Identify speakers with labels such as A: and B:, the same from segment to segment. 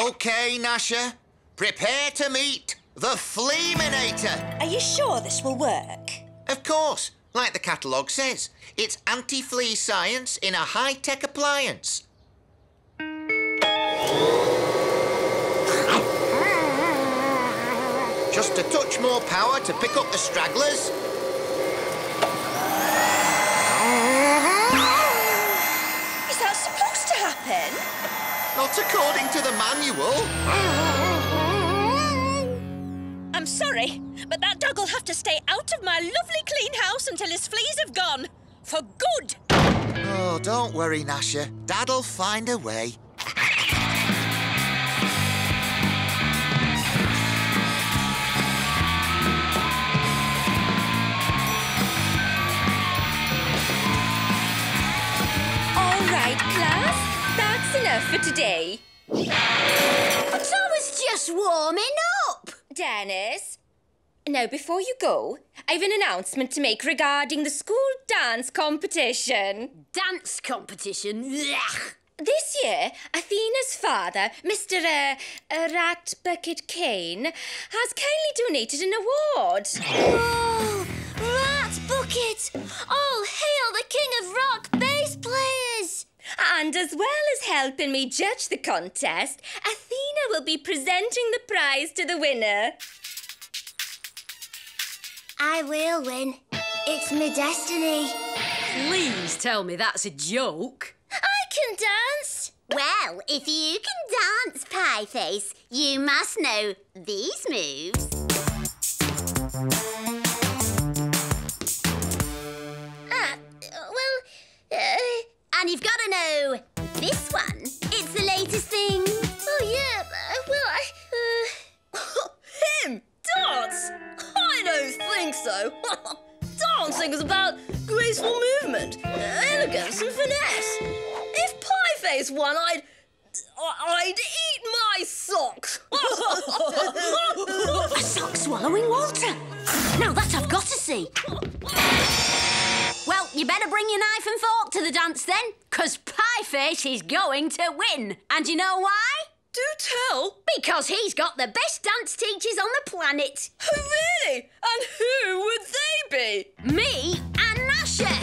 A: OK, Gnasher. Prepare to meet the Fleaminator.
B: Are you sure this will work?
A: Of course. Like the catalogue says, it's anti-flea science in a high-tech appliance. Just a touch more power to pick up the stragglers.
B: Is that supposed to happen?
A: Not according to the manual.
B: I'm sorry, but that dog will have to stay out of my lovely clean house until his fleas have gone. For good.
A: Oh, don't worry, Gnasher. Dad'll find a way.
C: All right, class. That's enough for today.
D: But I was just warming up.
C: Dennis, now before you go, I have an announcement to make regarding the school dance competition.
D: Dance competition? Blech.
C: This year, Athena's father, Mr. Rat Bucket Kane, has kindly donated an award.
D: Oh, Rat Bucket! All hail the king of rock bass players!
C: And as well as helping me judge the contest, Athena will be presenting the prize to the winner.
D: I will win. It's my destiny.
E: Please tell me that's a joke.
D: I can dance. Well, if you can dance, Pieface, you must know these moves. And you've got to know this one. It's the latest thing. Oh, yeah,
E: Him? Dance? I don't think so. Dancing is about graceful movement, elegance and finesse. If Pieface won, I'd eat my socks.
D: A sock-swallowing Walter. Now that I've got to see. Well, you better bring your knife and fork to the dance then, 'cause Pieface is going to win. And you know why?
E: Do tell.
D: Because he's got the best dance teachers on the planet.
E: Oh, really? And who would they be?
D: Me and Gnasher.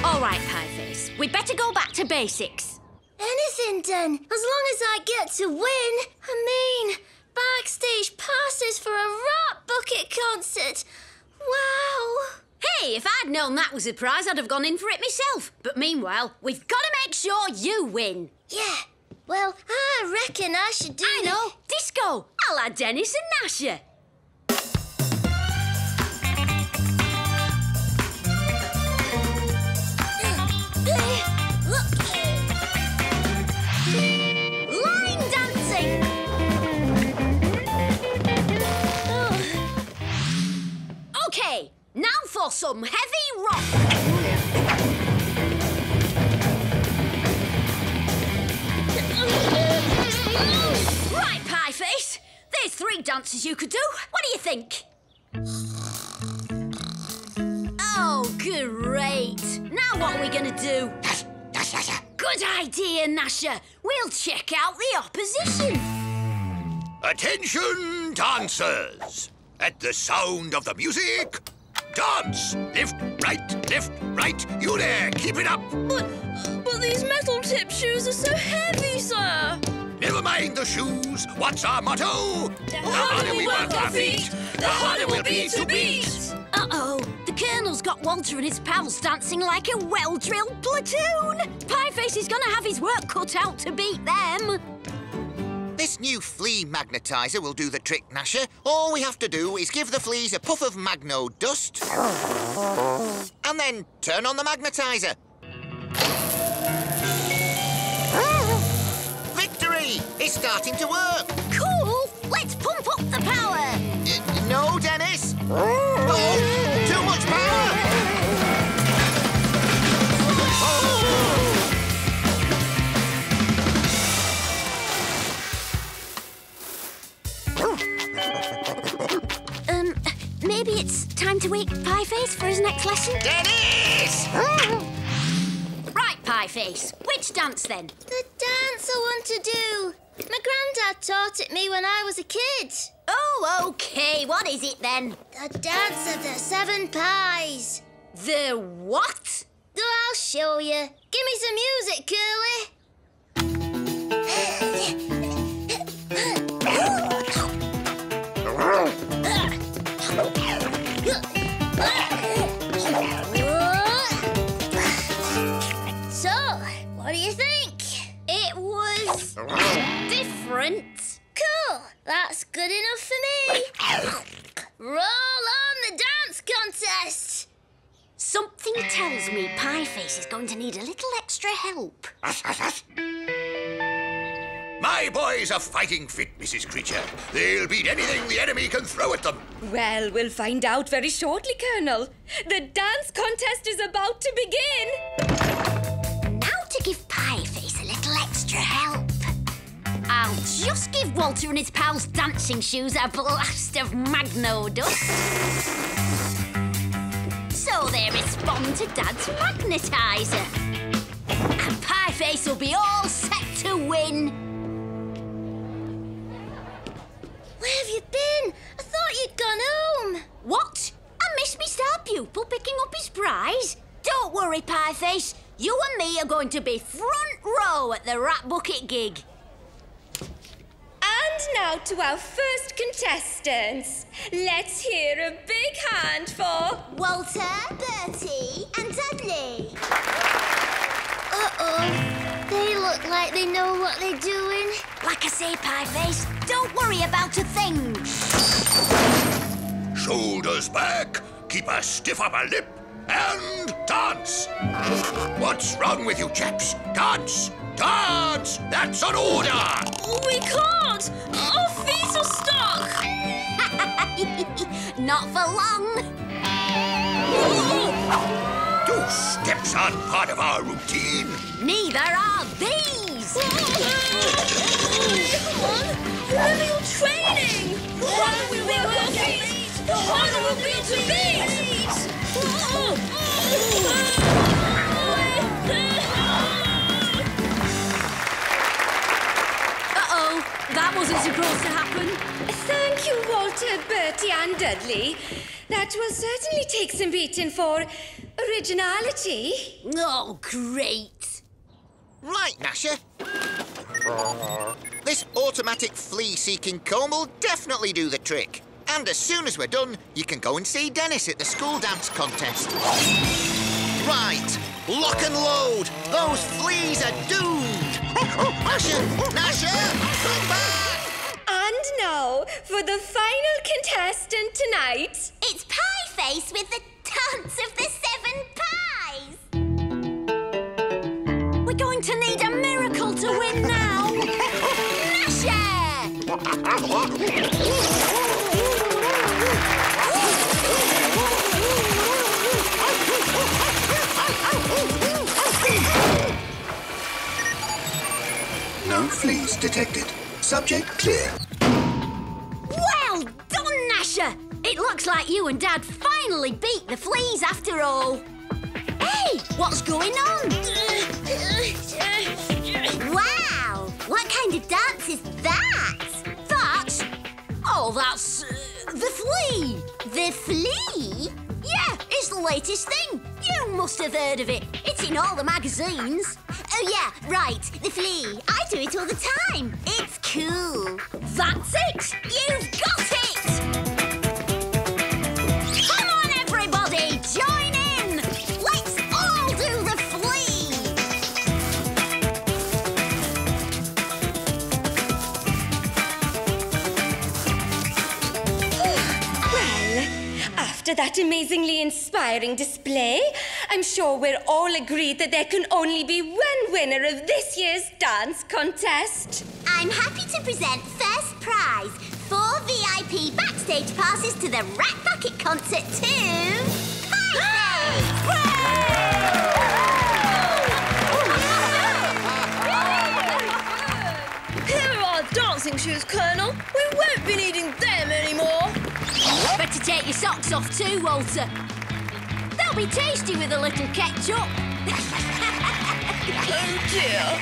D: All right, Pieface, we'd better go back to basics. Anything done, as long as I get to win. I mean, backstage passes for a Rat Bucket concert. Wow. Hey, if I'd known that was a prize, I'd have gone in for it myself. But meanwhile, we've got to make sure you win. Yeah, well, I reckon I should do... I know, disco. I'll add Dennis and Gnasher. Line dancing. OK, now for some heavy rock. Right, Pieface. There's 3 dances you could do. What do you think? Oh, great. Now what are we going to do? Good idea, Gnasher. We'll check out the opposition.
F: Attention, dancers. At the sound of the music, dance. Lift, right. You there, keep it up.
E: But these metal-tipped shoes are so heavy, sir.
F: Never mind the shoes. What's our motto? The harder we work our feet, the harder we'll be to beat.
D: Uh-oh. The Colonel's got Walter and his pals dancing like a well-drilled platoon. Pieface is going to have his work cut out to beat them.
A: This new flea magnetizer will do the trick, Gnasher. All we have to do is give the fleas a puff of magno dust and then turn on the magnetizer. Victory! It's starting to work.
D: Cool. Let's pump up the power.
A: No, Dennis. Oh, too much power.
D: Maybe it's time to wake Pieface for his next lesson?
A: Dennis!
D: Right, Pieface. Which dance, then? The dance I want to do. My granddad taught it me when I was a kid.
E: Oh, OK. What is it then?
D: The dance of the 7 pies.
E: The what?
D: Oh, I'll show you. Give me some music, Curly. So, what do you think? It was
E: Different.
D: cool. That's good enough for me. Roll on the dance contest.
E: Something tells me Pieface is going to need a little extra help.
F: My boys are fighting fit, Mrs. Creature. They'll beat anything the enemy can throw at them.
C: Well, we'll find out very shortly, Colonel. The dance contest is about to begin.
E: Now to give Pieface a little extra help. I'll just give Walter and his pals' dancing shoes a blast of Magno dust. So they respond to Dad's magnetizer. And Pieface will be all set to win.
D: Where have you been? I thought you'd gone home.
E: What? I missed me star pupil picking up his prize? Don't worry, Pieface. You and me are going to be front row at the Rat Bucket gig.
C: And now to our first contestants. Let's hear a big hand for...
D: Walter, Bertie and Dudley. Uh-oh. They look like they know what they're doing.
E: Like I say, Pieface, don't worry about a thing.
F: Shoulders back, keep a stiff upper lip, and dance. What's wrong with you chaps? Dance! Dance! That's an order!
B: We can't! Our feet are stuck!
E: Not for long.
F: Do steps aren't part of our routine.
E: Neither are these.
B: Come on! Remember your training! Why will we work our feet? Why will we to beat?
E: Uh-oh, that wasn't supposed to happen.
C: Thank you, Walter, Bertie and Dudley. That will certainly take some beating for originality.
E: Oh, great.
A: Right, Gnasher. This automatic flea-seeking comb will definitely do the trick. And as soon as we're done, you can go and see Dennis at the school dance contest. Right, lock and load. Those fleas are doomed. Gnasher! Gnasher! Come back!
C: And now, for the final contestant tonight.
D: It's Pieface with the dance of the 7 pies.
E: We're going to need a miracle to win now. Gnasher!
F: No fleas detected. Subject clear.
E: Well done, Gnasher! It looks like you and Dad finally beat the fleas after all. Hey, what's going on? Wow! What kind of dance is that? That's... Oh, that's... the flea!
D: The flea?
E: Yeah, it's the latest thing. You must have heard of it. It's in all the magazines.
D: Oh, yeah, right. The flea. I do it all the time. It's cool.
E: That's it! You've got it! Come on, everybody! Join in! Let's all do the flea!
C: Well, after that amazingly inspiring display, I'm sure we're all agreed that there can only be one winner of this year's dance contest.
D: I'm happy to present first prize, 4 VIP backstage passes to the Rat Bucket concert to
B: Here are our dancing shoes, Colonel. We won't be needing them anymore.
E: Better take your socks off too, Walter. They'll be tasty with a little ketchup.
B: Oh, dear.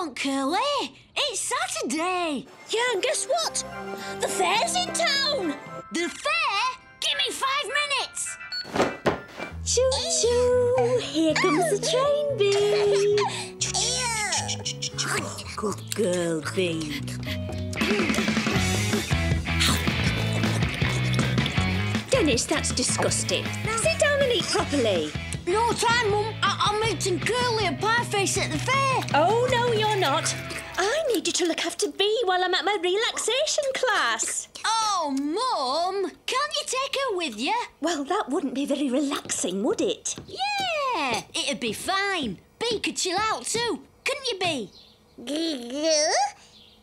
D: on, Curly. It's Saturday.
B: Yeah, and guess what? The fair's in town.
D: The fair? Give me 5 minutes.
C: Choo-choo! Here comes the train, Bee. Good girl, Bee. Dennis, that's disgusting. Sit down and eat properly.
D: No time, Mum. I'm meeting Curly and Pieface at the fair.
B: Oh, no, you're not. I need you to look after Bee while I'm at my relaxation class.
D: Oh, Mum, can't you take her with you?
B: Well, that wouldn't be very relaxing, would it?
D: Yeah, it'd be fine. Bee could chill out too, couldn't you, Bee?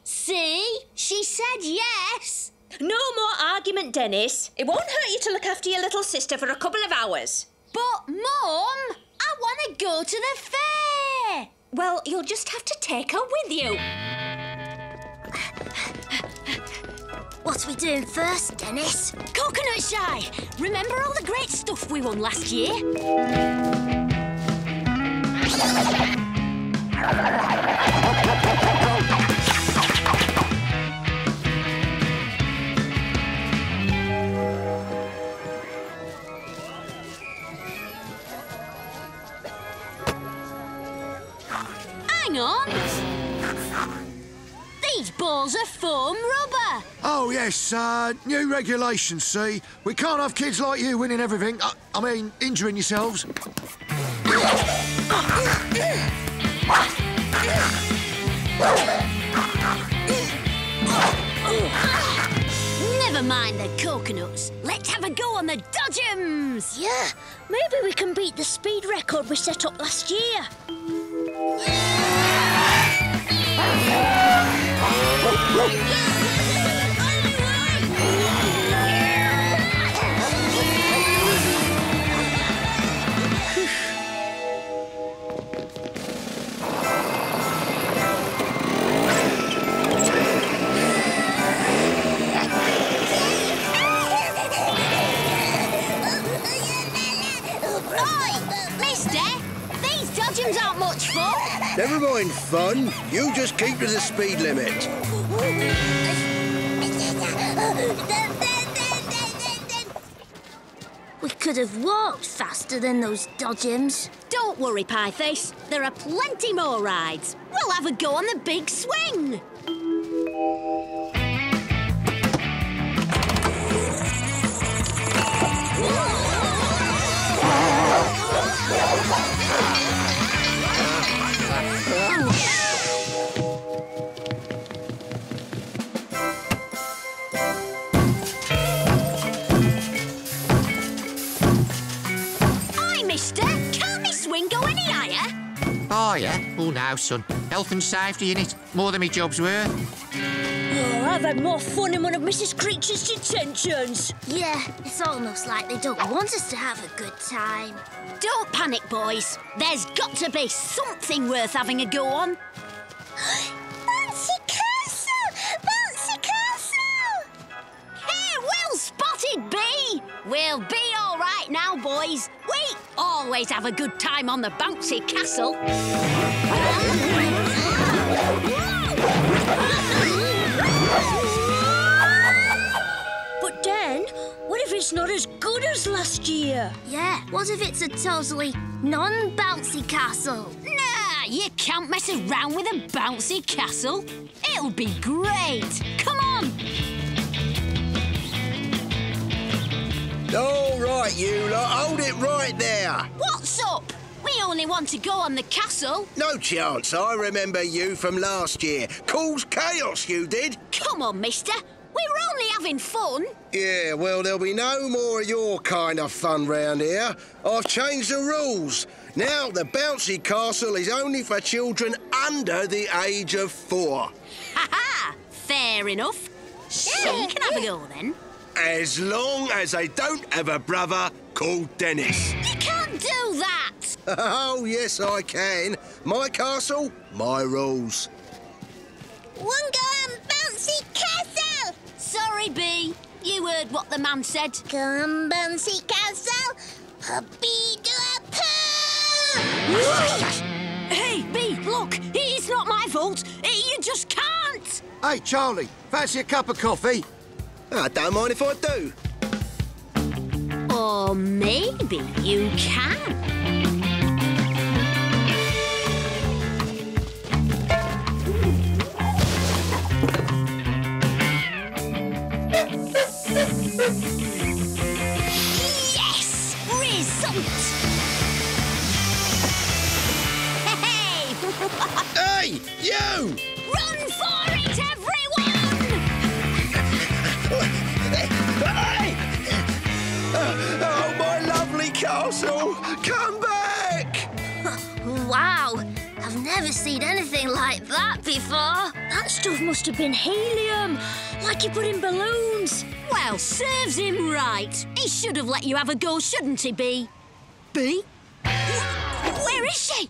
D: See? She said yes.
B: No more argument, Dennis. It won't hurt you to look after your little sister for a couple of hours.
D: But, Mum, I want to go to the fair.
B: Well, you'll just have to take her with you.
D: What are we doing first, Dennis? Coconut shy. Remember all the great stuff we won last year? Hang on. These balls are foam rubber.
G: Oh, yes, new regulations, see? We can't have kids like you winning everything. I mean, injuring yourselves.
D: Never mind the coconuts. Let's have a go on the dodgems.
B: Yeah, maybe we can beat the speed record we set up last year.
D: Dodgems aren't much fun.
H: Never mind fun. You just keep to the speed limit.
D: We could have walked faster than those dodgems. Don't worry, Pieface. There are plenty more rides. We'll have a go on the big swing. Hi, mister. Can't me swing go any higher?
A: Oh, yeah? Oh, now, son. Health and safety in it. More than my job's worth.
B: Oh, I've had more fun in one of Mrs. Creature's detentions.
D: Yeah, it's almost like they don't want us to have a good time. Don't panic, boys. There's got to be something worth having a go on. Bouncy castle! Bouncy castle! Hey, well spotted, Bee! We'll be all right now, boys. We always have a good time on the bouncy castle.
B: But Dan, what if it's not as good as last year?
D: Yeah, what if it's a totally non-bouncy castle? Nah, you can't mess around with a bouncy castle. It'll be great. Come on.
H: All right, you lot, hold it right there.
D: What's up? We only want to go on the castle.
H: No chance. I remember you from last year. Caused chaos, you did.
D: Come on, mister. We were only having fun.
H: Yeah, well, there'll be no more of your kind of fun round here. I've changed the rules. Now, the bouncy castle is only for children under the age of 4.
D: Ha-ha! Fair enough. So you can have a go, then.
H: As long as they don't have a brother called Dennis.
D: You can't do that.
H: Oh, yes, I can. My castle, my rules.
D: One go on bouncy castle. Sorry, Bee. You heard what the man said. Come, bouncy castle. Hoppy-do-a-poo!
B: Hey, Bee, look! He's
E: It's not my fault. You just can't.
G: Hey, Charlie, fancy a cup of coffee?
H: I don't mind if I do.
D: Or maybe you can.
E: Yes! Result! Hey!
H: Hey, you!
E: Run for it, everyone!
H: Hey! Oh, my lovely castle! Come back!
D: Wow, I've never seen anything like that before.
E: That stuff must have been helium, like you put in balloons. Well, serves him right. He should have let you have a go, shouldn't he, Bee? Bee? Where is she?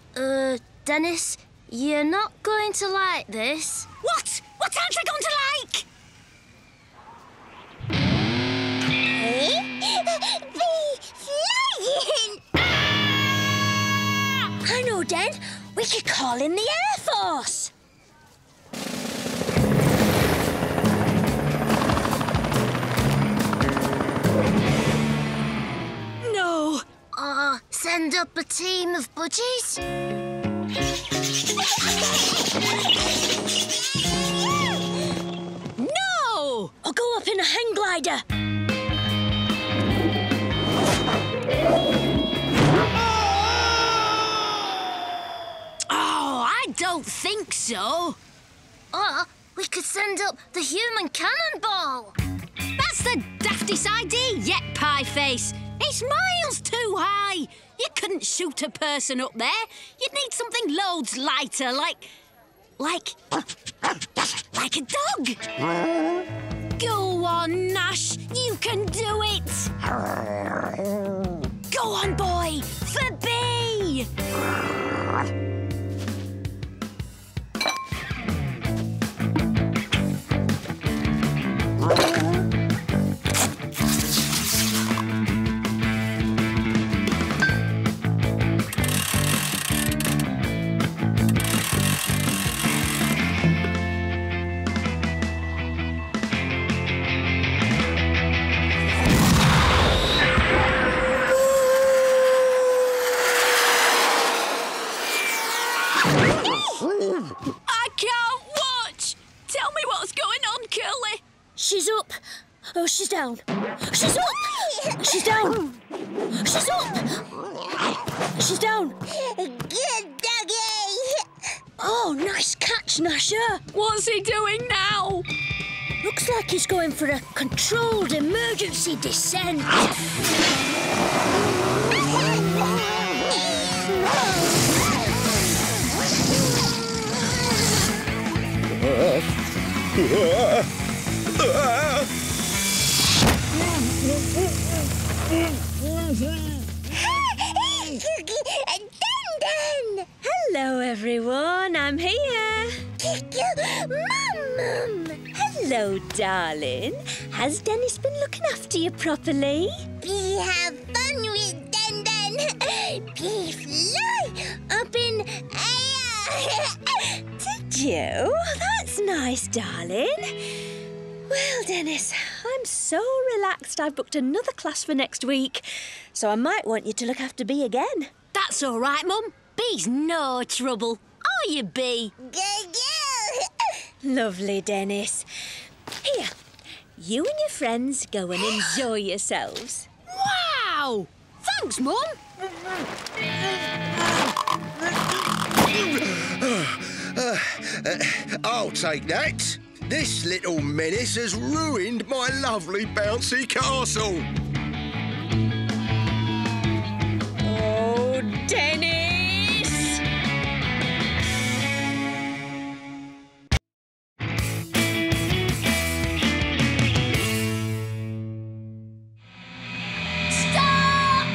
D: Dennis, you're not going to like this.
E: What? What aren't I going to like?
D: The flying!
E: I know, Den. We could call in the Air Force. No.
D: Send up a team of budgies?
E: No! I'll go up in a hang glider. Oh, I don't think so.
D: Or we could send up the human cannonball.
E: That's the daftest idea yet, Pieface. It's miles too high. You couldn't shoot a person up there. You'd need something loads lighter, like a dog. Go on, Nash. You can do it. Go on, boy. For B. I can't watch. Tell me what's going on, Curly.
B: She's up. Oh, she's down. She's up. She's down. She's up. She's down.
D: Good doggy!
B: Oh, nice catch, Gnasher.
E: What's he doing now?
B: Looks like he's going for a controlled emergency descent. Hello, everyone. I'm here.
D: Mum!
B: Hello, darling. Has Dennis been looking after you properly?
D: We have fun with Den Den. We fly up in air.
B: Did you? That's nice, darling. Well, Dennis, I'm so relaxed I've booked another class for next week, so I might want you to look after Bee again.
E: That's all right, Mum. Bee's no trouble. Are you, Bee?
B: Lovely, Dennis. Here, you and your friends go and enjoy yourselves.
E: Wow! Thanks, Mum.
H: I'll take that. This little menace has ruined my lovely bouncy castle.
B: Oh, Dennis!
E: Stop!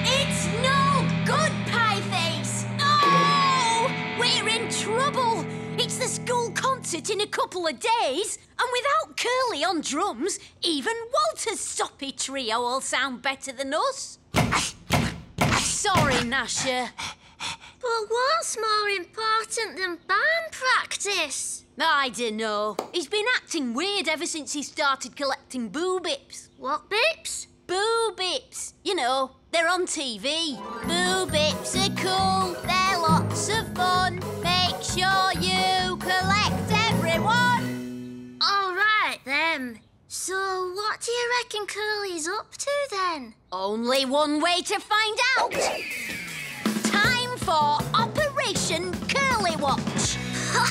E: It's no good, Pieface. No! We're in trouble. It's the school concert in a couple of days, and without Curly on drums, even Walter's soppy trio will sound better than us. Sorry, Gnasher.
D: But what's more important than band practice?
I: I dunno. He's been acting weird ever since he started collecting boo bips.
D: What bips?
I: Boo bips. You know, they're on TV. Boo bips are cool. They're lots of fun. Make sure you collect everyone.
D: All right, then. So what do you reckon Curly's up to, then?
I: Only one way to find out. Time for Operation Curly Watch.
D: Cool.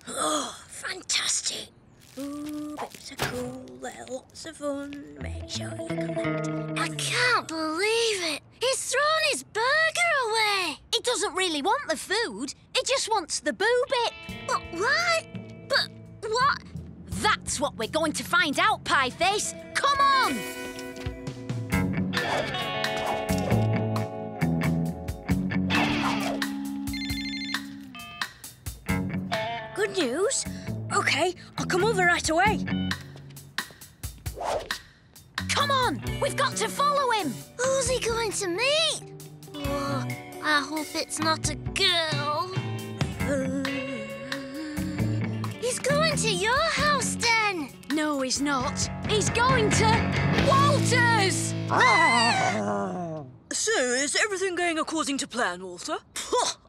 B: Oh, fantastic. Ooh, bits are cool, they're lots of fun. Make sure you collect it.
D: I can't believe it. He's thrown his burger away.
I: He doesn't really want the food. He just wants the boo bip.
D: But why? But what?
I: That's what we're going to find out, Pieface. Come on!
B: Good news? OK, I'll come over right away.
I: Come on! We've got to follow him!
D: Who's he going to meet? Oh, I hope it's not a girl. He's going to your house, then.
I: No, he's not. He's going to Walter's!
E: So, is everything going according to plan, Walter?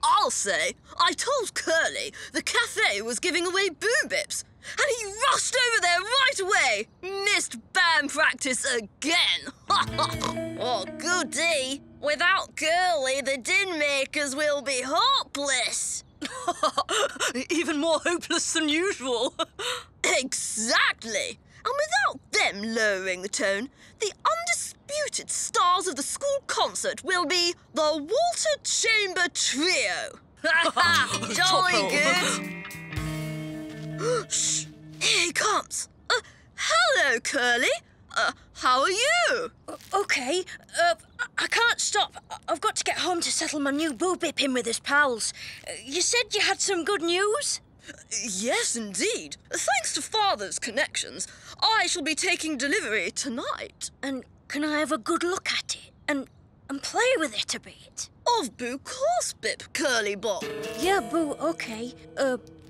E: I'll say. I told Curly the cafe was giving away boo bips, and he rushed over there right away. Missed band practice again. Oh, goody. Without Curly, the din makers will be hopeless. Even more hopeless than usual. Exactly. And without them lowering the tone, the undisputed stars of the school concert will be the Walter Chamber Trio. Jolly good. Shh, here he comes. Hello, Curly. How are you?
B: OK, I can't stop. I've got to get home to settle my new boo bip in with his pals. You said you had some good news?
E: Yes, indeed. Thanks to Father's connections, I shall be taking delivery tonight.
B: And can I have a good look at it and play with it a bit?
E: Of Boo course, Bip, Curly Bob.
B: Yeah, Boo, OK.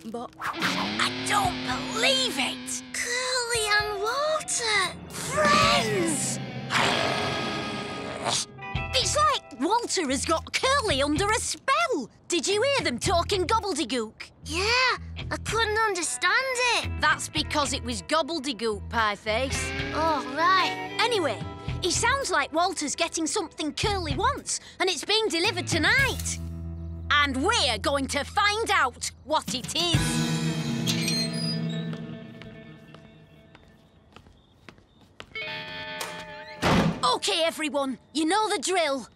B: But...
I: I don't believe it!
D: Curly and Walter.
I: Friends! It's like Walter has got Curly under a spell. Did you hear them talking gobbledygook?
D: Yeah, I couldn't understand it.
I: That's because it was gobbledygook, Pieface.
D: Oh, right.
I: Anyway, he sounds like Walter's getting something Curly wants, and it's being delivered tonight. And we're going to find out what it is. OK, everyone, you know the drill.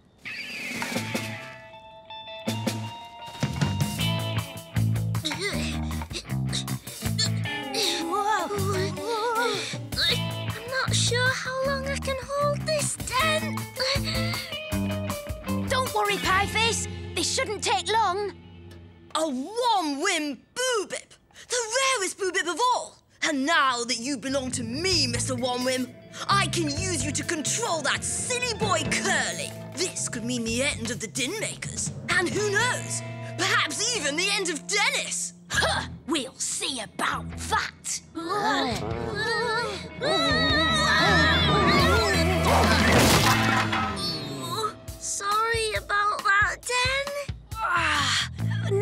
D: I'm not sure how long I can hold this tent.
I: Don't worry, Pieface. This shouldn't take long.
E: A one-win boo bip, the rarest boo bip of all. And now that you belong to me, Mr. One-Whim, I can use you to control that silly boy Curly. This could mean the end of the din makers. And who knows, perhaps even the end of Dennis.
I: Huh, we'll see about that.
D: Sorry about that, Den.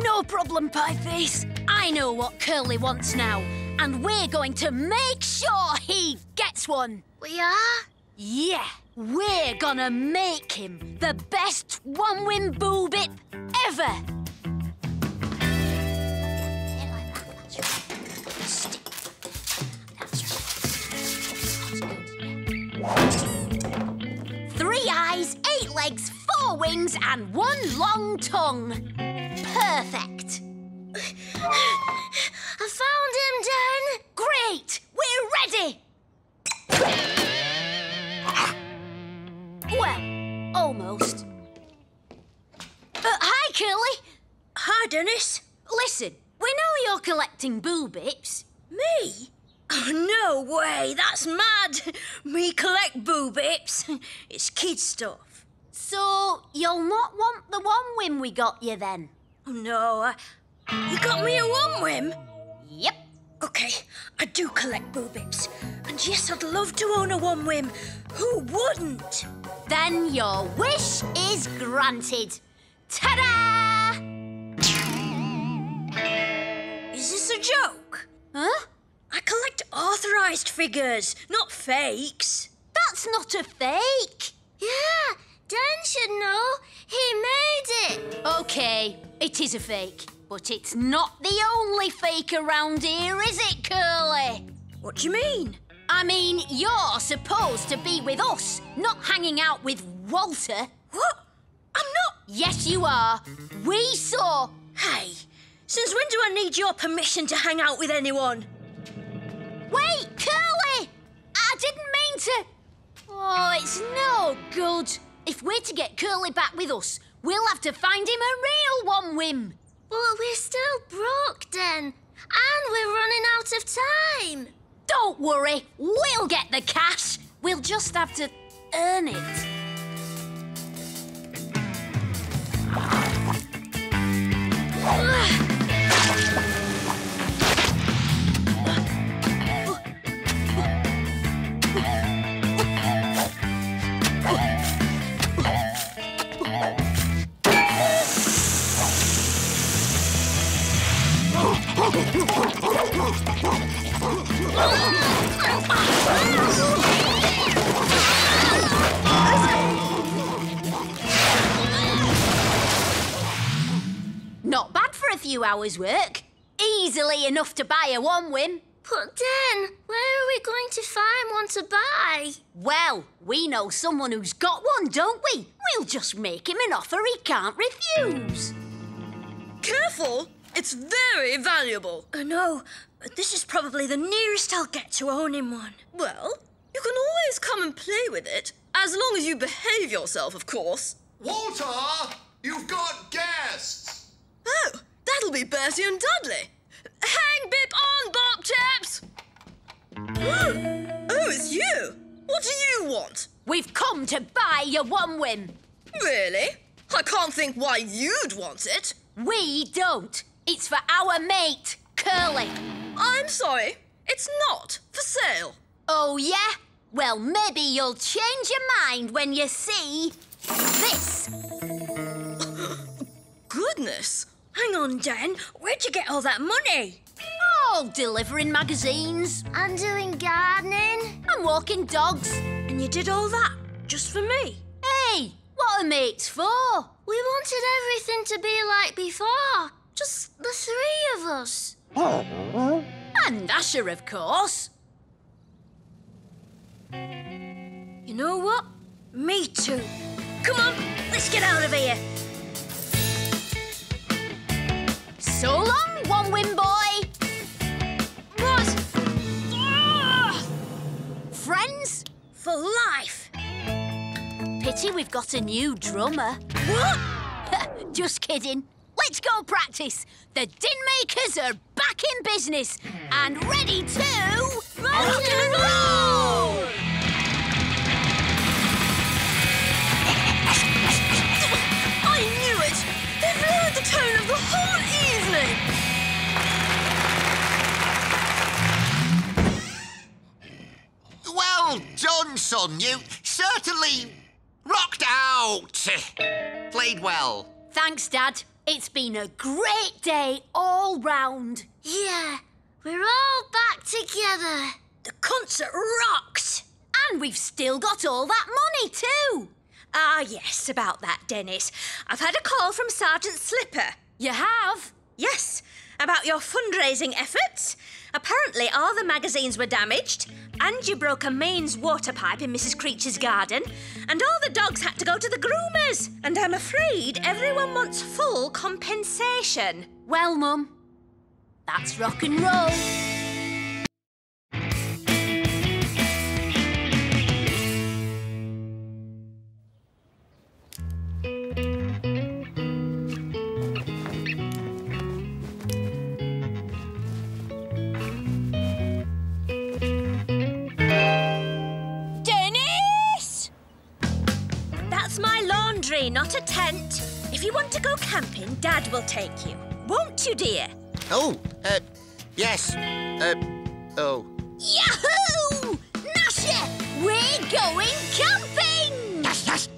I: No problem, Pieface. I know what Curly wants now, and we're going to make sure he gets one.
D: We are?
I: Yeah, we're gonna make him the best one-win boo bip ever. 3 eyes, 8 legs, 4 wings, and 1 long tongue. Perfect.
D: I found him, Den.
I: Great! We're ready! Well, almost. Hi, Curly.
B: Hi, Dennis.
I: Listen, we know you're collecting boo bips.
B: Me?
E: Oh, no way, that's mad. Me collect boo bips. It's kid stuff.
I: So, you'll not want the one whim we got you then?
E: Oh, no, you got me a one whim?
I: Yep.
E: OK, I do collect boo bips. And yes, I'd love to own a one whim. Who wouldn't?
I: Then your wish is granted. Ta-da!
E: Is this a joke?
I: Huh?
E: I collect authorised figures, not fakes.
I: That's not a fake.
D: Yeah, Dan should know. He made it.
I: OK, it is a fake. But it's not the only fake around here, is it, Curly?
E: What do you mean?
I: I mean, you're supposed to be with us, not hanging out with Walter.
E: What? I'm not...
I: Yes, you are. We saw...
E: Hey, since when do I need your permission to hang out with anyone?
I: Wait, Curly! I didn't mean to... Oh, it's no good. If we're to get Curly back with us, we'll have to find him a real one whim.
D: But we're still broke, Den. And we're running out of time.
I: Don't worry, we'll get the cash. We'll just have to earn it. Not bad for a few hours' work. Easily enough to buy a one whim.
D: But Den, where are we going to find one to buy?
I: Well, we know someone who's got one, don't we? We'll just make him an offer he can't refuse.
E: Careful! It's very valuable. I know, but this is probably the nearest I'll get to owning one. Well, you can always come and play with it, as long as you behave yourself, of course.
J: Walter, you've got guests.
E: Oh, that'll be Bertie and Dudley. Hang bip on, Bop Chaps! Oh, it's you. What do you want?
I: We've come to buy your one whim.
E: Really? I can't think why you'd want it.
I: We don't. It's for our mate, Curly.
E: I'm sorry, it's not for sale.
I: Oh, yeah? Well, maybe you'll change your mind when you see this.
E: Goodness. Hang on, Dan. Where'd you get all that money?
I: Oh, delivering magazines.
D: And doing gardening.
I: And walking dogs.
E: And you did all that just for me?
I: Hey, what are mates for?
D: We wanted everything to be like before. Just the three of us.
I: And Gnasher, of course.
E: You know what? Me too. Come on, let's get out of here.
I: So long, one whim boy.
E: What?
I: Friends?
E: For life.
I: Pity we've got a new drummer.
E: What?
I: Just kidding. Let's go practice. The Din Makers are back in business and ready to rock and roll!
E: I knew it! They've lowered the tone of the whole evening!
A: Well done, son. You certainly rocked out. Played well.
I: Thanks, Dad. It's been a great day all round.
D: Yeah, we're all back together.
E: The concert rocked!
I: And we've still got all that money too.
E: Ah, yes, about that, Dennis. I've had a call from Sergeant Slipper.
I: You have?
E: Yes, about your fundraising efforts. Apparently all the magazines were damaged, and you broke a mains water pipe in Mrs. Creech's garden, and all the dogs had to go to the groomers. And I'm afraid everyone wants full compensation.
I: Well, Mum, that's rock and roll.
B: sleigh, not a tent. If you want to go camping, Dad will take you. Won't you, dear?
A: Oh, yes. Oh.
I: Yahoo! Gnasher, we're going camping!
A: Yes, yes.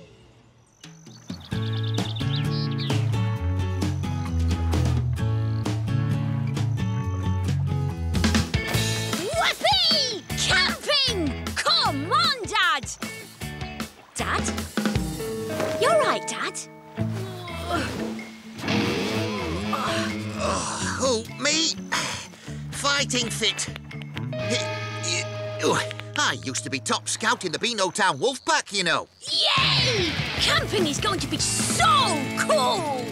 I: Whoopee! Camping! Come on, Dad!
B: Dad? You're right, Dad.
A: Oh, me? Fighting fit. I used to be top scout in the Beano Town Wolf Pack, you know.
I: Yay! Camping is going to be so cool!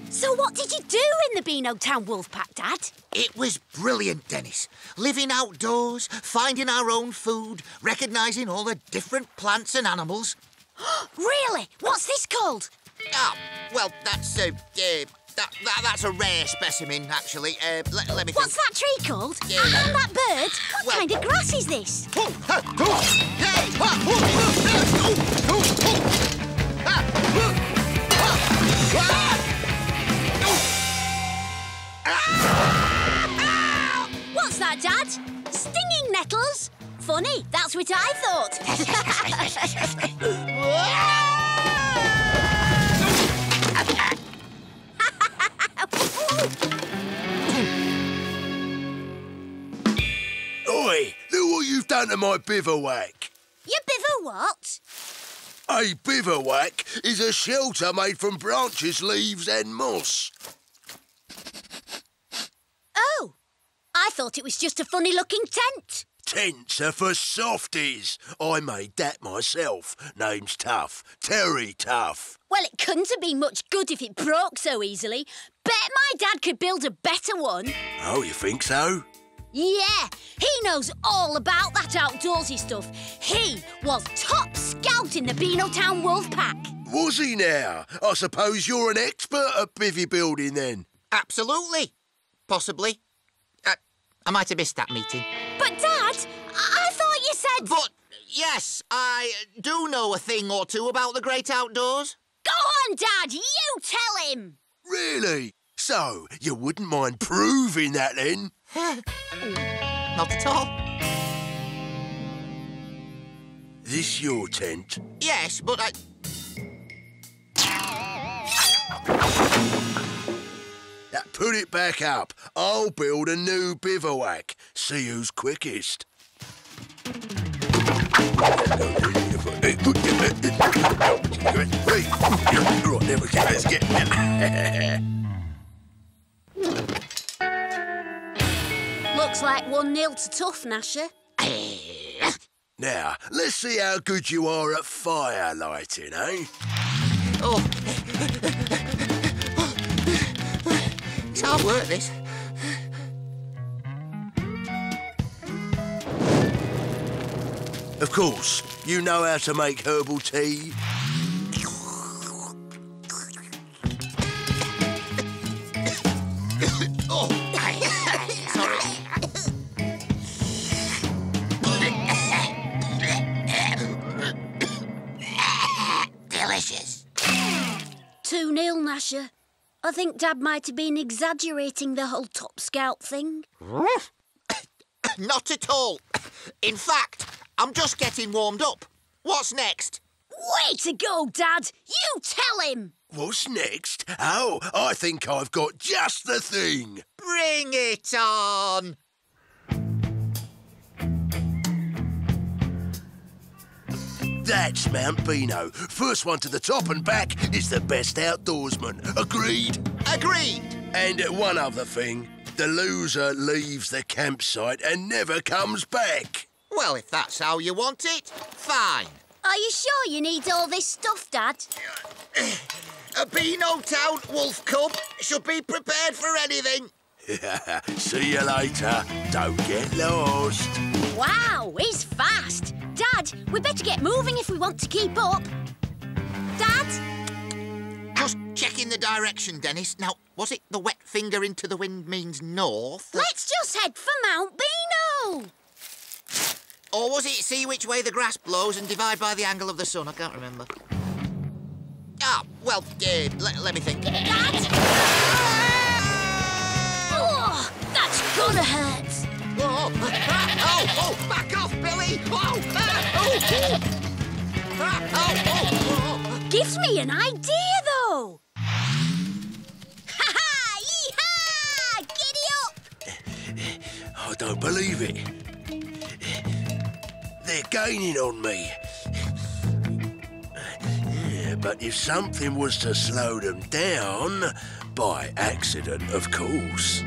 B: So what did you do in the Beano Town Wolf Pack, Dad?
A: It was brilliant, Dennis. Living outdoors, finding our own food, recognising all the different plants and animals.
B: Really? What's this called?
A: Ah, well, that's that's a rare specimen, actually. Let me think.
B: What's that tree called?
A: Yeah.
B: And that bird? What
A: Well-
B: kind of grass is this? What's that, Dad? Stinging nettles? Funny, that's what I thought.
H: Oi, look what you've done to my bivouac.
B: Your biver what?
H: A bivouac is a shelter made from branches, leaves and moss.
B: Oh, I thought it was just a funny-looking tent.
H: Tents are for softies. I made that myself. Name's Tough. Terry Tough.
B: Well, it couldn't have been much good if it broke so easily. Bet my dad could build a better one.
H: Oh, you think so?
B: Yeah, he knows all about that outdoorsy stuff. He was top scout in the Beano Town Wolf Pack.
H: Was he now? I suppose you're an expert at bivvy building then.
A: Absolutely. Possibly. I might have missed that meeting.
B: But, Dad, I thought you said...
A: But, yes, I do know a thing or two about the great outdoors.
B: Go on, Dad, you tell him.
H: Really? So, you wouldn't mind proving that then?
A: Not at all.
H: This your tent?
A: Yes, but I...
H: Put it back up. I'll build a new bivouac. See who's quickest. Right, there we go. Let's get...
B: Looks like 1-0 to Tough, Gnasher.
H: Now, let's see how good you are at fire lighting, eh?
A: Oh. It's hard work, this.
H: Of course, you know how to make herbal tea.
A: Oh, sorry. Delicious.
B: 2-0, Gnasher. I think Dad might have been exaggerating the whole Top Scout thing.
A: Not at all. In fact, I'm just getting warmed up. What's next?
B: Way to go, Dad! You tell him!
H: What's next? Oh, I think I've got just the thing.
A: Bring it on!
H: That's Mount Beano. First one to the top and back is the best outdoorsman. Agreed?
A: Agreed!
H: And one other thing. The loser leaves the campsite and never comes back.
A: Well, if that's how you want it, fine.
B: Are you sure you need all this stuff, Dad?
A: A Beano Town Wolf Cub should be prepared for anything.
H: See you later. Don't get lost.
B: Wow, he's fast. Dad, we better get moving if we want to keep up. Dad?
A: Just checking the direction, Dennis. Now, was it the wet finger into the wind means north?
B: Let's just head for Mount Beano.
A: Or was it see which way the grass blows and divide by the angle of the sun? I can't remember. Well, let me think.
D: Dad! Oh, that's gonna hurt.
A: Oh, back off, Billy!
D: Gives me an idea, though. Ha-ha! Yee-haw! Giddy up!
H: I don't believe it. They're gaining on me. Yeah, but if something was to slow them down, by accident, of course.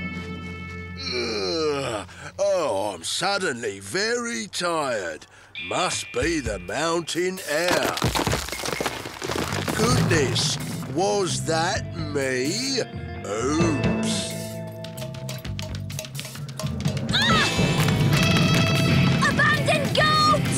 H: Oh, I'm suddenly very tired. Must be the mountain air. Goodness, was that me? Oops.
D: Abandoned goat!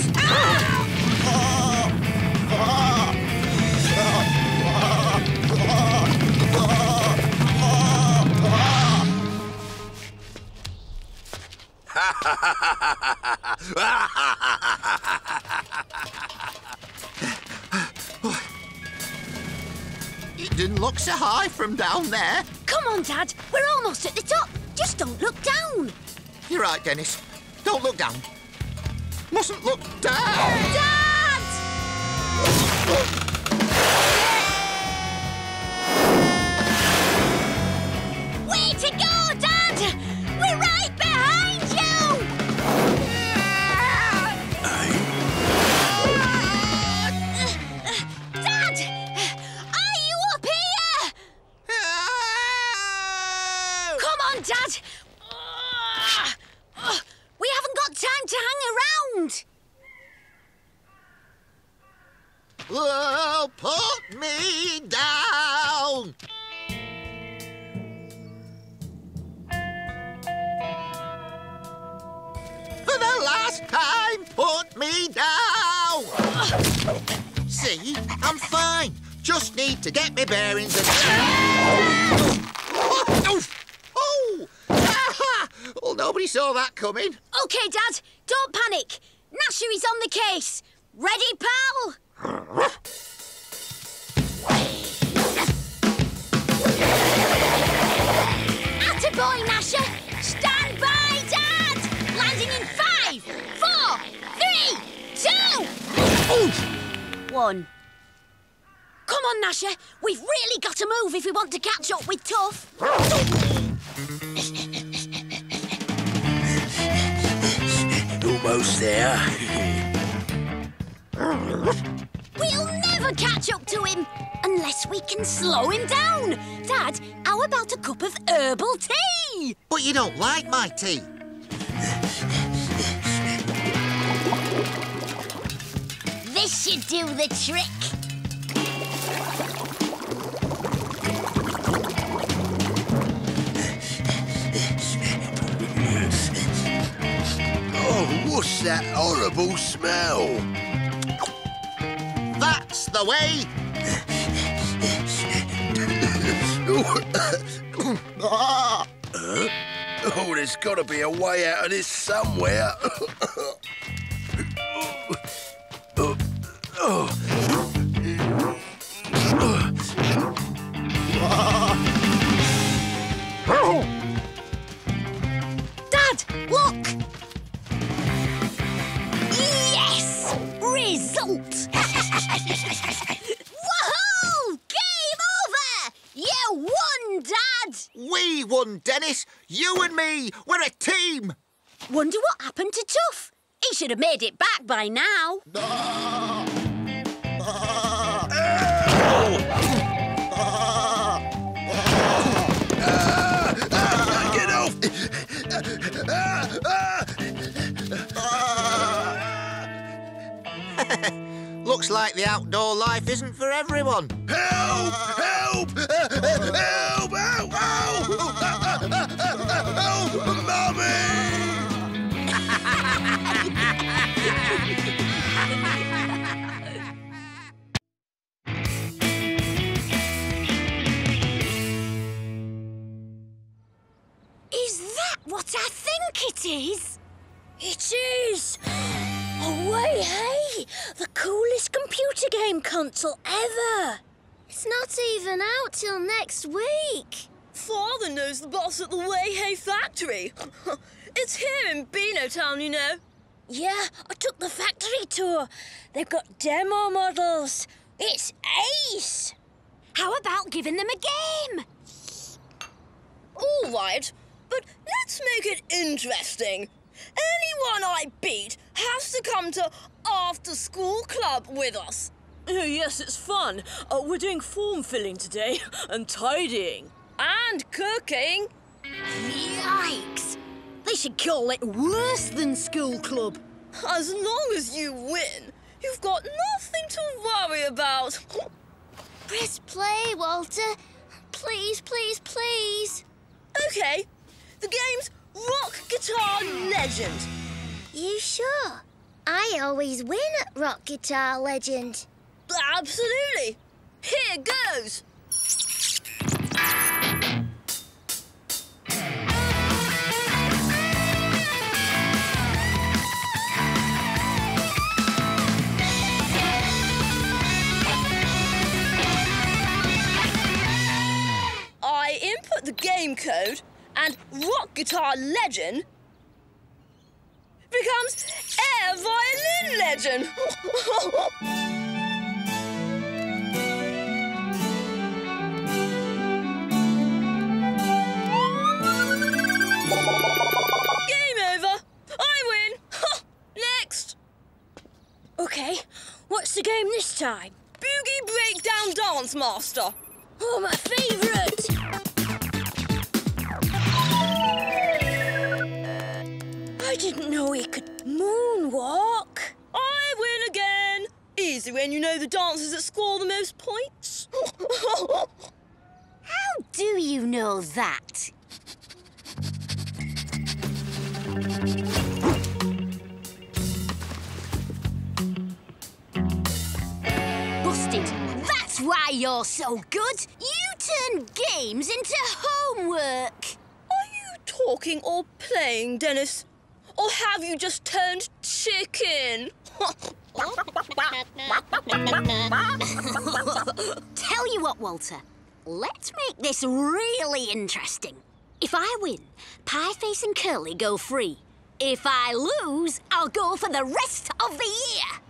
A: It didn't look so high from down there.
D: Come on, Dad. We're almost at the top. Just don't look down.
A: You're right, Dennis. Don't look down. Mustn't look down.
D: Dad! Way to go, Dad! We're right behind you! Dad! Are you up here? Come on, Dad! We haven't got time to hang around!
A: Oh, put me down. For the last time, put me down. See, I'm fine. Just need to get my bearings and... Well, nobody saw that coming.
D: OK, Dad, don't panic. Gnasher is on the case. Ready, pal? Attaboy, Gnasher. Stand by, Dad. Landing in 5, 4, 3, 2... 1. Come on, Gnasher. We've really got to move if we want to catch up with Tough.
H: Almost there.
D: We'll never catch up to him unless we can slow him down. Dad, how about a cup of herbal tea?
A: But you don't like my tea.
D: This should do the trick.
H: Oh, what's that horrible smell?
A: That's the way.
H: Oh, there's got to be a way out of this somewhere.
D: Dad, look! Yes! Result! Woohoo! Game over! You won, Dad!
A: We won, Dennis. You and me. We're a team.
D: Wonder what happened to Tough. He should have made it back by now.
H: Get off!
A: Looks like the outdoor life isn't for everyone.
H: Help! Help! Help! Help! Help! Mummy!
D: Is that what I think it is? It is! Oh, wait, hey! The coolest computer game console ever! It's not even out till next week.
E: Father knows the boss at the Way Hay factory. It's here in Beano Town, you know.
B: Yeah, I took the factory tour. They've got demo models. It's ace.
I: How about giving them a game?
E: All right, but let's make it interesting. Anyone I beat has to come to after-school club with us. Oh, yes, it's fun. We're doing form filling today and tidying. And cooking.
I: Yikes! They should call it worse than school club.
E: As long as you win, you've got nothing to worry about.
D: Press play, Walter. Please, please, please.
E: OK, the game's Rock Guitar Legend.
D: You sure? I always win at Rock Guitar Legend.
E: Absolutely. Here goes. I input the game code and Rock Guitar Legend becomes Air Violin Legend. Game over. I win. Next.
B: OK, what's the game this time?
E: Boogie Breakdown Dance Master.
B: Oh, my favourite! I didn't know he could moonwalk.
E: I win again. Easy when you know the dancers that score the most points.
I: How do you know that? Busted. That's why you're so good. You turn games into homework.
E: Are you talking or playing, Dennis? Or have you just turned chicken?
I: Tell you what, Walter. Let's make this really interesting. If I win, Pieface and Curly go free. If I lose, I'll go for the rest of the year.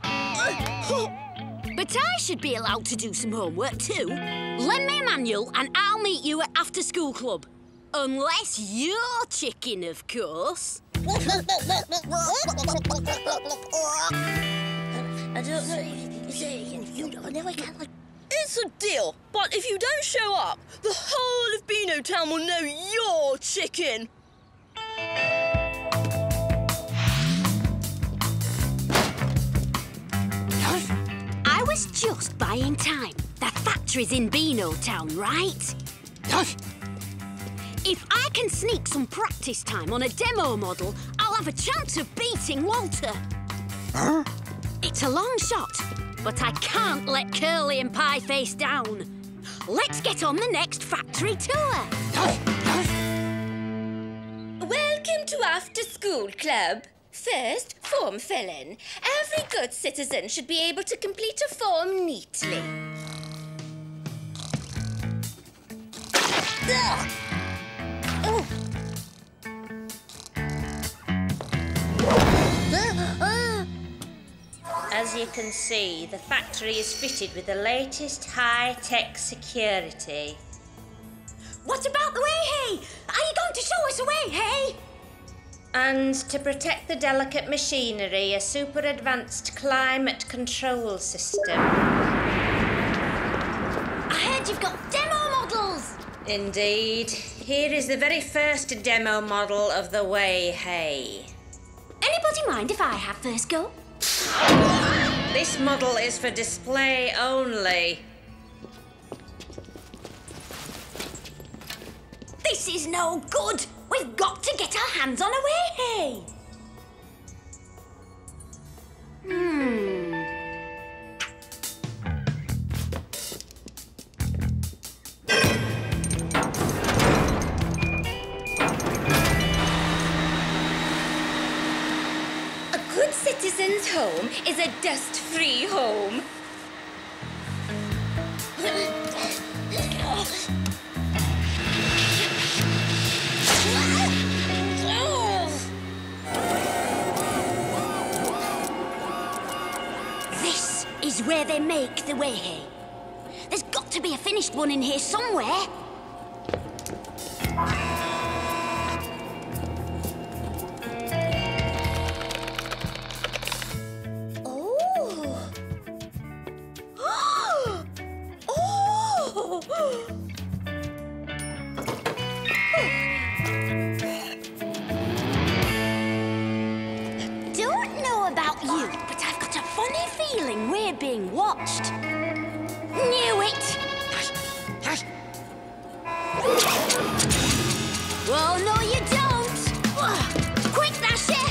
I: But I should be allowed to do some homework too. Lend me a manual and I'll meet you at after school club. Unless you're chicken, of course.
D: I don't know.
E: It's a deal, but if you don't show up, the whole of Beano Town will know you're chicken.
I: I was just buying time. The factory's in Beano Town, right? If I can sneak some practice time on a demo model, I'll have a chance of beating Walter. Huh? It's a long shot, but I can't let Curly and Pieface down. Let's get on the next factory tour.
C: Welcome to After School Club. First, form filling. Every good citizen should be able to complete a form neatly. Ugh. Oh.
K: As you can see, the factory is fitted with the latest high-tech security.
I: What about the Way Hay? Are you going to show us a Way Hay?
K: And to protect the delicate machinery, a super advanced climate control system.
I: I heard you've got demo models.
K: Indeed. Here is the very first demo model of the Way Hay.
I: Anybody mind if I have first go?
K: This model is for display only.
I: This is no good. We've got to get our hands on a Way Hay.
C: A good citizen's home is a dust-free home.
I: is where they make the way. There's got to be a finished one in here somewhere.
D: Don't know about you, but I've got a funny feeling we're being watched.
I: Knew it! Oh, no, you don't! Quick, Gnasher!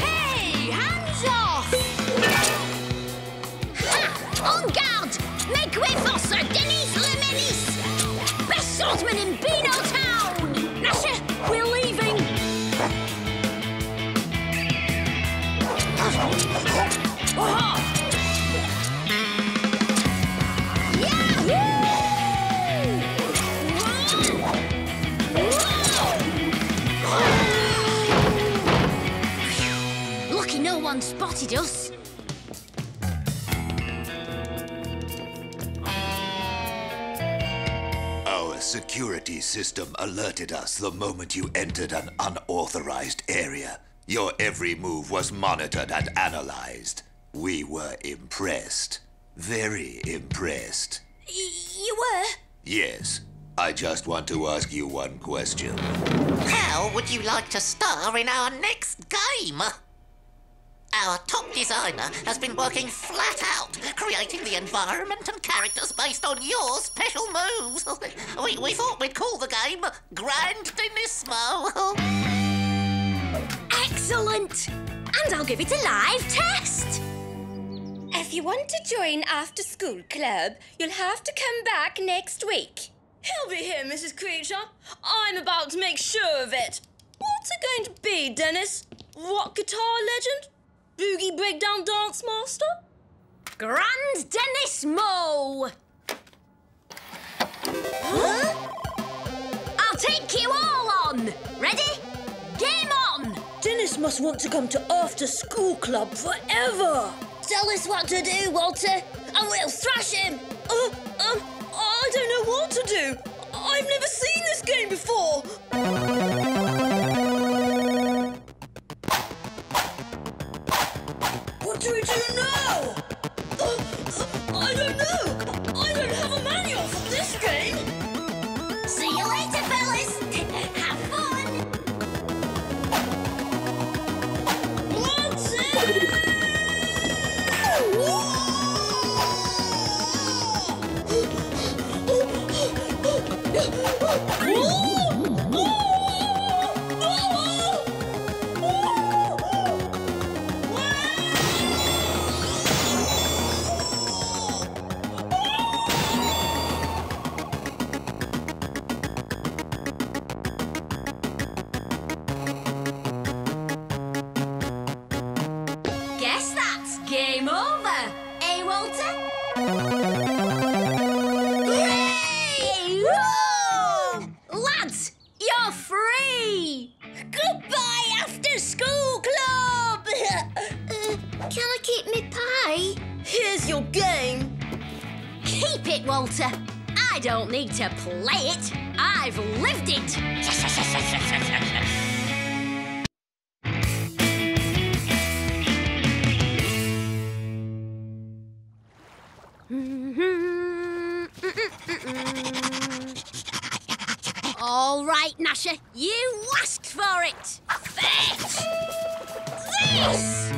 D: Hey, hands off! Ha! En garde! Make way for Sir Denis Le Melis! Best swordsman in Beano Town! Gnasher, we're leaving!
I: Lucky no one spotted us.
F: Our security system alerted us the moment you entered an unauthorized area. Your every move was monitored and analyzed. We were impressed. Very impressed.
I: You were?
F: Yes. I just want to ask you one question.
A: How would you like to star in our next game? Our top designer has been working flat out, creating the environment and characters based on your special moves. We thought we'd call the game Grand Denismo.
C: Excellent! And I'll give it a live test. If you want to join After School Club, you'll have to come back next week.
E: He'll be here, Mrs. Creature. I'm about to make sure of it. What's it going to be, Dennis? Rock guitar legend? Boogie breakdown dance master?
I: Grand Denismo! Huh? I'll take you all on. Ready? Game on!
E: Dennis must want to come to After School Club forever.
C: Tell us what to do, Walter, and we'll thrash him.
E: I don't know what to do. I've never seen this game before. What do we do now? I don't know. I don't have a manual for this game.
I: See you later, fellas. Have fun.
D: Guess that's game over, eh, Walter? Hooray! Whoa! Lads, you're free!
C: Goodbye, After School Club! Can I keep me pie?
E: Here's your game.
I: Keep it, Walter. I don't need to play it. I've lived it. All right, Gnasher, you asked for it. Fetch this!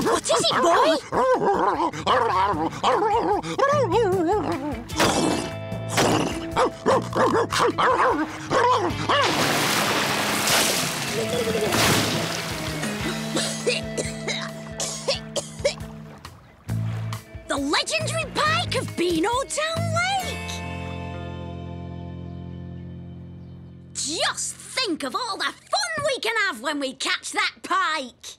I: What is it, boy? The legendary pike of Beano Town Lake! Just think of all the fun we can have when we catch that pike!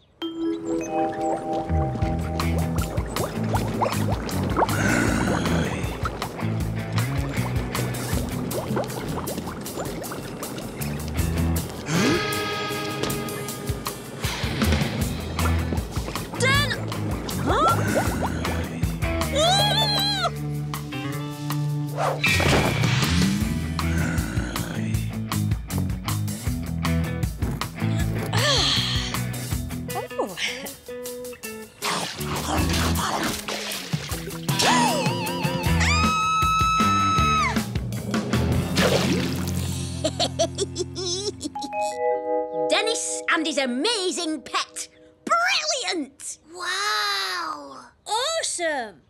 I: Dennis and his amazing pet. Brilliant!
D: Wow!
B: Awesome!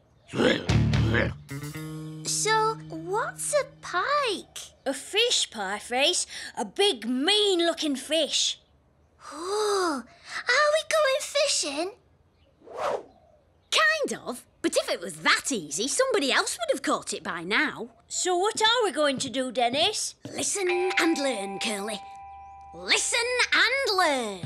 D: So, what's a pike?
B: A fish, Pieface. A big, mean-looking fish.
D: Oh, are we going fishing?
I: Kind of. But if it was that easy, somebody else would have caught it by now.
B: So what are we going to do, Dennis?
I: Listen and learn, Curly. Listen and learn.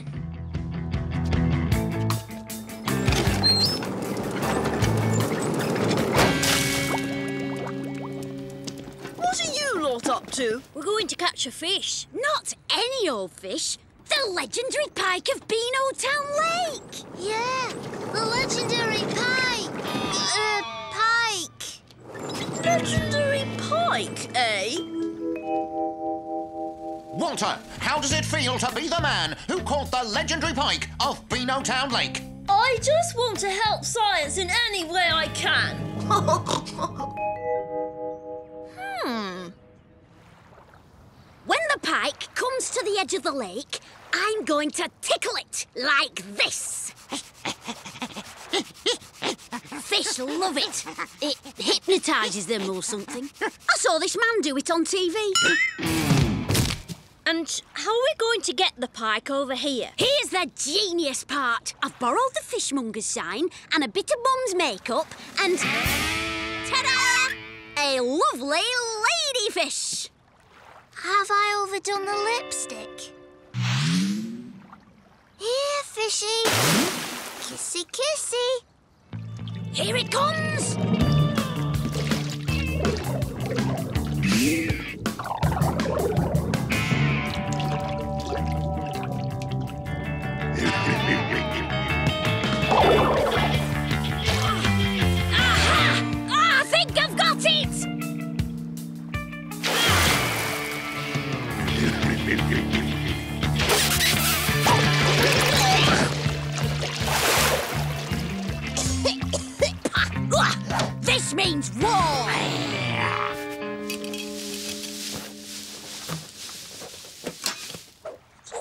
E: What are you lot up to?
B: We're going to catch a fish.
I: Not any old fish. The legendary pike of Beano Town Lake.
D: Yeah, the legendary pike. Pike.
E: Legendary pike, eh?
A: Walter, how does it feel to be the man who caught the legendary pike of Beano Town Lake?
E: I just want to help science in any way I can.
I: When the pike comes to the edge of the lake, I'm going to tickle it like this. Fish love it. It hypnotises them or something. I saw this man do it on TV.
B: And how are we going to get the pike over here?
I: Here's the genius part. I've borrowed the fishmonger's sign and a bit of Mum's makeup and... ta-da! A lovely ladyfish.
D: Have I overdone the lipstick? Here, fishy. Kissy, kissy.
I: Here it comes. I think I've got it! This means war!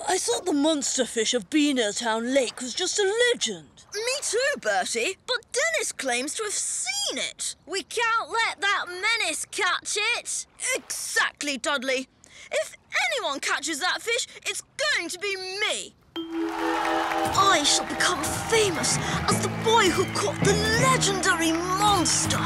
E: I thought the monster fish of Beano Town Lake was just a legend. Me too, Bertie. But Dennis claims to have seen it. We can't let that menace catch it. Exactly, Dudley. If anyone catches that fish, it's going to be me. I shall become famous as the boy who caught the legendary monster.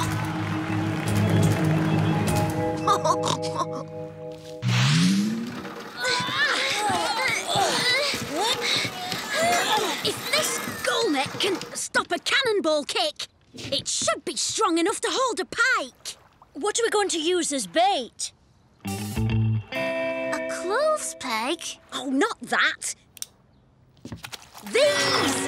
I: If this gull net can stop a cannonball kick, it should be strong enough to hold a pike.
B: What are we going to use as bait?
D: A clothes peg?
I: Oh, not that. These!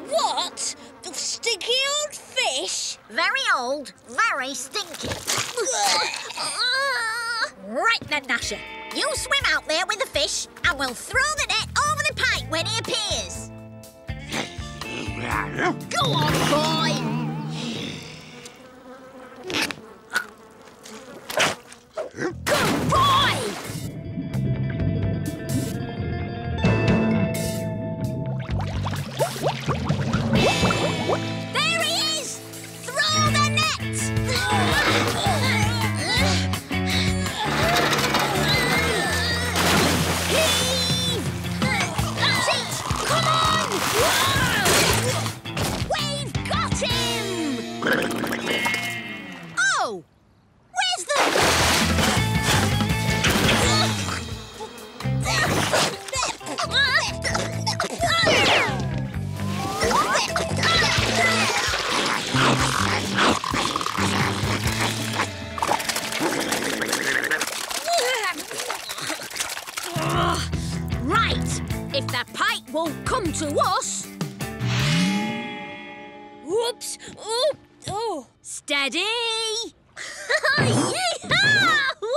B: What? The sticky old fish?
I: Very old, very stinky. Right then, Gnasher. You swim out there with the fish and we'll throw the net over the pike when he appears. Go on, boy! Good boy! if the pike won't come to us.
E: Whoops! Oh!
I: Steady!
E: Yee-haw! Woo!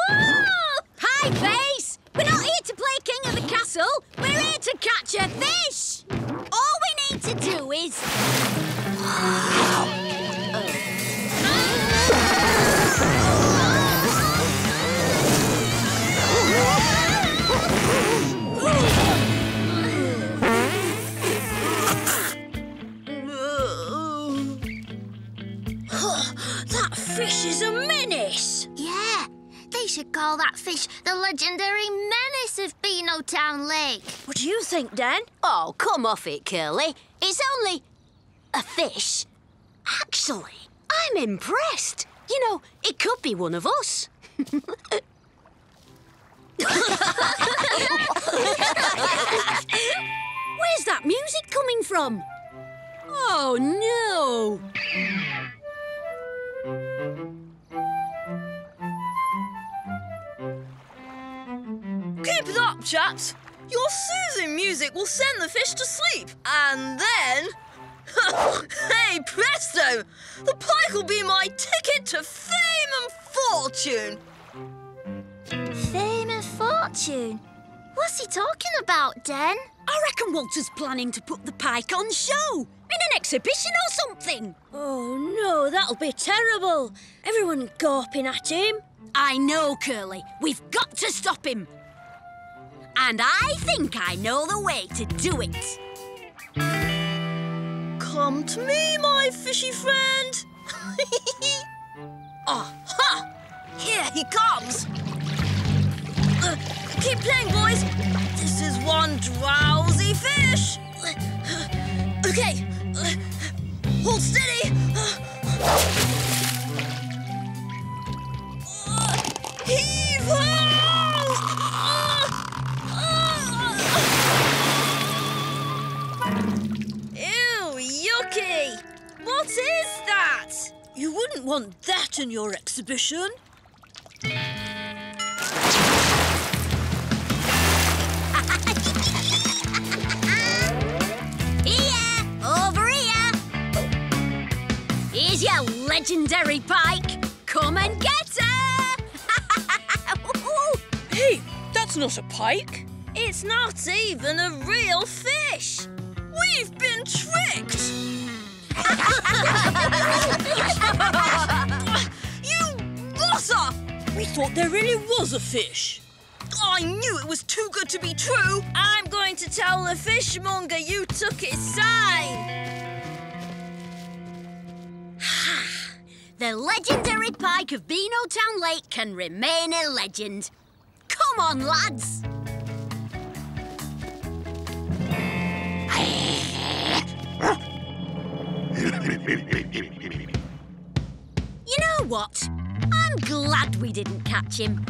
I: Pie face! We're not here to play King of the Castle. We're here to catch a fish. All we need to do is...
E: That fish is a menace!
D: Yeah, they should call that fish the legendary menace of Beano Town Lake.
E: What do you think, Dan?
I: Oh, come off it, Curly. It's only a fish. Actually, I'm impressed. You know, it could be one of us. Where's that music coming from? Oh, no.
E: Keep it up, chaps. Your soothing music will send the fish to sleep. And then... hey, presto! The pike will be my ticket to fame and fortune.
D: Fame and fortune? What's he talking about, Den?
I: I reckon Walter's planning to put the pike on show. In an exhibition or something.
E: Oh, no, that'll be terrible. Everyone gawping at him.
I: I know, Curly. We've got to stop him. And I think I know the way to do it.
E: Come to me, my fishy friend. Aha! Here he comes. Keep playing, boys. This is one drowsy fish. Okay. Hold steady. Heave ho! Ew, yucky! What is that? You wouldn't want that in your exhibition.
I: Here! Over here! Here's your legendary pike. Come and get her!
E: Hey, that's not a pike. It's not even a real fish. We've been tricked! You rotter! We thought there really was a fish. I knew it was too good to be true. I'm going to tell the fishmonger you took his sign.
I: The legendary pike of Beano Town Lake can remain a legend. Come on, lads! You know what? I'm glad we didn't catch him.